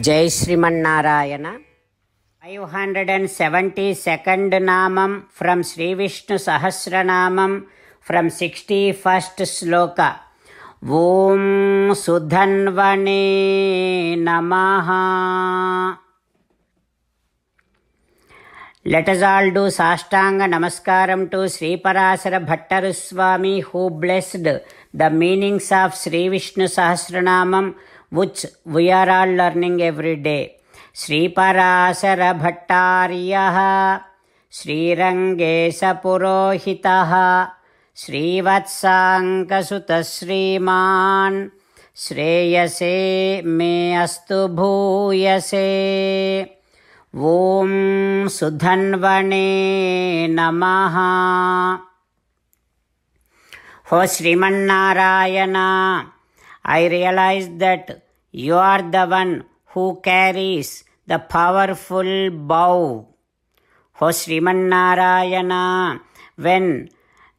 జై శ్రీమన్నారాయణ. 572nd నామం from Shri Vishnu Sahasranamam from 61st శ్లోక. ఓం సుధన్వనే నమః. Let us all do Sashtanga Namaskaram to Sri Parasara Bhattaru Swami, who blessed the meanings of Sri Vishnu Sahasranamam, which we are all learning every day. Sri Parasara Bhattariyaha Sri Rangesa Purohitaha Sri Vatsankasuta Sriman Shreyase me astu bhuyase. Om Sudhanvane Namaha. O Srimannarayana, I realize that you are the one who carries the powerful bow. O Srimannarayana, when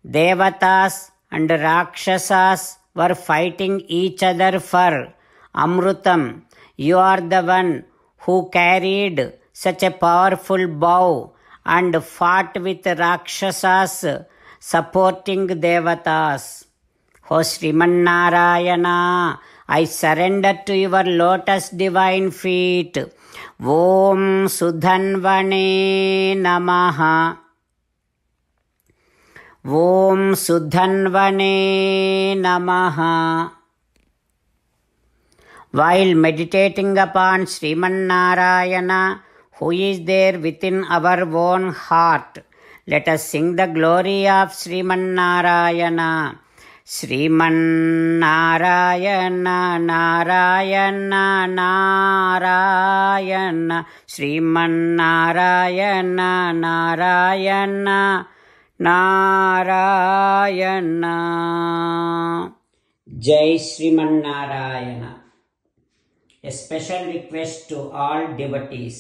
Devatas and Rakshasas were fighting each other for Amrutam, you are the one who carried such a powerful bow and fought with Rakshasas supporting Devatas. O Srimannarayana, I surrender to your lotus divine feet. Om Sudhanvane Namaha. Om Sudhanvane Namaha. While meditating upon Srimannarayana, who is there within our own heart, let us sing the glory of Srimannarayana. Srimannarayana Narayana Narayana Srimannarayana Narayana Narayana. Jai Srimannarayana. A special request to all devotees.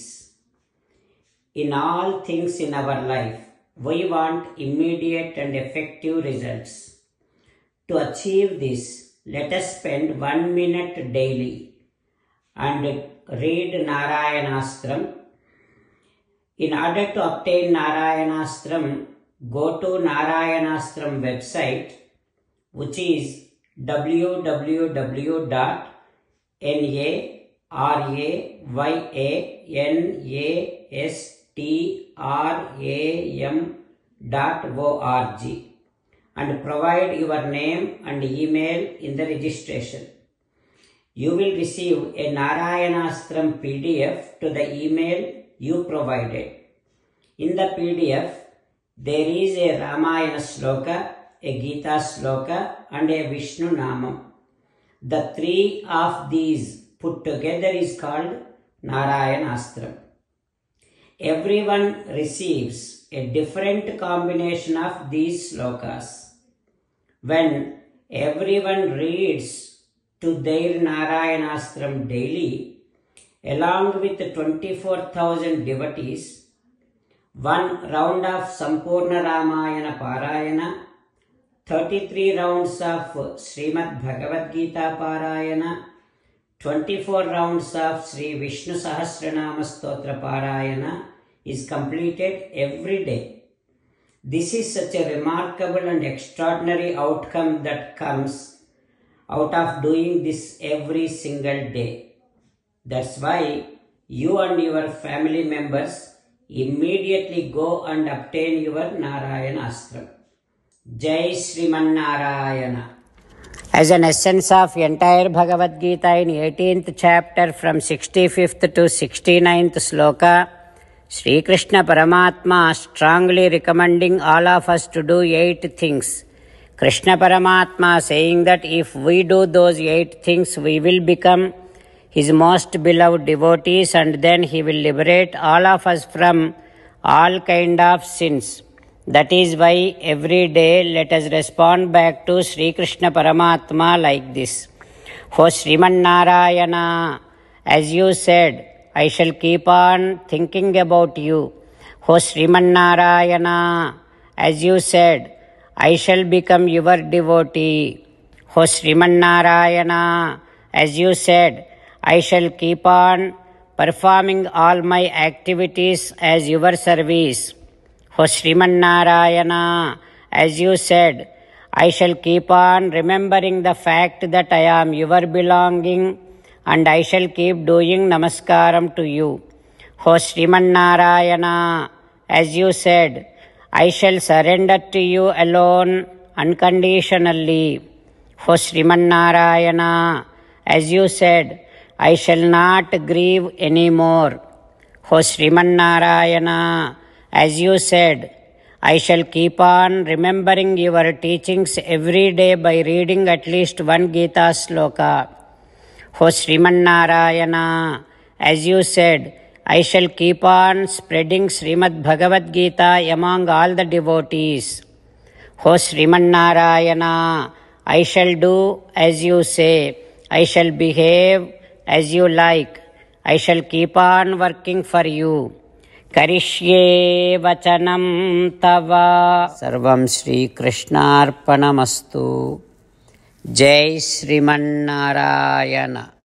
In all things in our life, we want immediate and effective results. To achieve this, let us spend 1 minute daily and read Narayanastram. In order to obtain Narayanastram, go to Narayanastram website, which is www.narayanaastram.org and provide your name and email in the registration. You will receive a Narayanastram PDF to the email you provided. In the PDF, there is a Ramayana Sloka, a Gita Sloka and a Vishnu Namam. The three of these put together is called Narayanastram. Everyone receives a different combination of these slokas. When everyone reads to their Narayanastram daily, along with 24,000 devotees, 1 round of Sampurna Ramayana Parayana, 33 rounds of Srimad Bhagavad Gita Parayana, 24 rounds of Sri Vishnu Sahasranama Stotra Parayana is completed every day. This is such a remarkable and extraordinary outcome that comes out of doing this every single day. That's why you and your family members immediately go and obtain your Narayanastram. Jai Srimannarayana. As an essence of entire Bhagavad Gita in 18th chapter from 65th to 69th sloka, Sri Krishna Paramatma strongly recommending all of us to do 8 things. Krishna Paramatma saying that if we do those 8 things, we will become his most beloved devotees and then he will liberate all of us from all kind of sins. That is why every day let us respond back to Sri Krishna Paramatma like this. O Srimannarayana, as you said, I shall keep on thinking about you. O Srimannarayana, as you said, I shall become your devotee. O Srimannarayana, as you said, I shall keep on performing all my activities as your service. O Sriman Narayana, as you said, I shall keep on remembering the fact that I am your belonging, and I shall keep doing namaskaram to you. O Sriman Narayana, as you said, I shall surrender to you alone unconditionally. O Sriman Narayana, as you said, I shall not grieve anymore. O Sriman Narayana, as you said, I shall keep on remembering your teachings every day by reading at least one Gita sloka. O Sriman Narayana, as you said, I shall keep on spreading Srimad Bhagavad Gita among all the devotees. O Sriman Narayana, I shall do as you say. I shall behave as you like. I shall keep on working for you. Karishye vachanam tava. Sarvam Shri Krishnarpanamastu. Jai Sriman Narayana.